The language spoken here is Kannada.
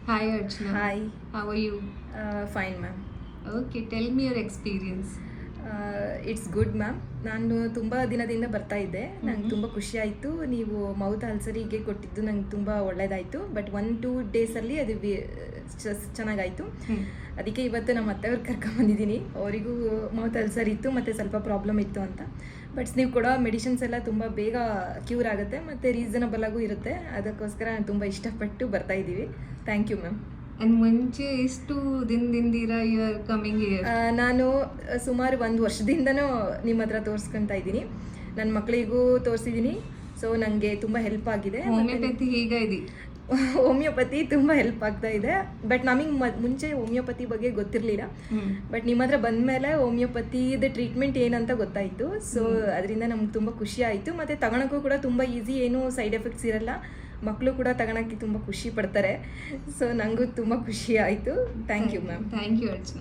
Hi Archana. Hi. How are you? Fine, ma'am. Okay, tell me your experience. It's good ma'am. ನಾನು ತುಂಬ ದಿನದಿಂದ ಬರ್ತಾ ಇದ್ದೆ. ನಂಗೆ Mhm. ತುಂಬ ಖುಷಿ ಆಯಿತು. ನೀವು ಮೌತ್ ಅಲ್ಸರಿಗೆ ಕೊಟ್ಟಿದ್ದು ನಂಗೆ ತುಂಬ ಒಳ್ಳೆಯದಾಯಿತು. ಬಟ್ 1-2 ಡೇಸಲ್ಲಿ ಅದು ಚೆನ್ನಾಗಾಯಿತು. ಅದಕ್ಕೆ ಇವತ್ತು ನಮ್ಮ ಅತ್ತೆಯವ್ರು ಕರ್ಕೊಂಬಂದಿದ್ದೀನಿ. ಅವರಿಗೂ ಮೌತ್ ಅಲ್ಸರ್ ಇತ್ತು ಮತ್ತು ಸ್ವಲ್ಪ ಪ್ರಾಬ್ಲಮ್ ಇತ್ತು ಅಂತ. ಬಟ್ ನೀವು ಕೊಡೋ ಮೆಡಿಸಿನ್ಸ್ ಎಲ್ಲ ತುಂಬ ಬೇಗ ಕ್ಯೂರ್ ಆಗುತ್ತೆ ಮತ್ತು ರೀಸನಬಲ್ ಆಗೂ ಇರುತ್ತೆ. ಅದಕ್ಕೋಸ್ಕರ ನಾನು ತುಂಬ ಇಷ್ಟಪಟ್ಟು ಬರ್ತಾ ಇದ್ದೀವಿ. Thank you ma'am. And ಮುಂಚೆ ಎಷ್ಟು ದಿನದಿಂದಿರ ಯು ಆರ್ ಕಮಿಂಗ್ ಹಿಯರ್? ನಾನು ಸುಮಾರು 1 ವರ್ಷದಿಂದನೂ ನಿಮ್ಮ ಹತ್ರ ತೋರಿಸ್ಕೊತಾ ಇದ್ದೀನಿ. ನನ್ನ ಮಕ್ಕಳಿಗೂ ತೋರಿಸಿದ್ದೀನಿ. ಸೊ ನನಗೆ ತುಂಬ ಹೆಲ್ಪ್ ಆಗಿದೆ. ಹೋಮಿಯೋಪತಿ ಹೇಗೆ ಇದೆ? ಹೋಮಿಯೋಪತಿ ತುಂಬ ಹೆಲ್ಪ್ ಆಗ್ತಾ ಇದೆ. ಬಟ್ ನಮಗೆ ಮುಂಚೆ ಹೋಮಿಯೋಪತಿ ಬಗ್ಗೆ ಗೊತ್ತಿರಲಿಲ್ಲ. ಬಟ್ ನಿಮ್ಮ ಹತ್ರ ಬಂದಮೇಲೆ ಹೋಮಿಯೋಪತಿದ ಟ್ರೀಟ್ಮೆಂಟ್ ಏನಂತ ಗೊತ್ತಾಯಿತು. ಸೊ ಅದರಿಂದ ನಮ್ಗೆ ತುಂಬ ಖುಷಿ ಆಯಿತು. ಮತ್ತು ತಗೊಳಕ್ಕೂ ಕೂಡ ತುಂಬ ಈಸಿ, ಏನೂ ಸೈಡ್ ಎಫೆಕ್ಟ್ಸ್ ಇರಲ್ಲ. ಮಕ್ಕಳು ಕೂಡ ತಗೊಳಕ್ಕೆ ತುಂಬ ಖುಷಿ ಪಡ್ತಾರೆ. ಸೊ ನನಗೂ ತುಂಬ ಖುಷಿ ಆಯಿತು. Thank you ma'am. Thank you Archana.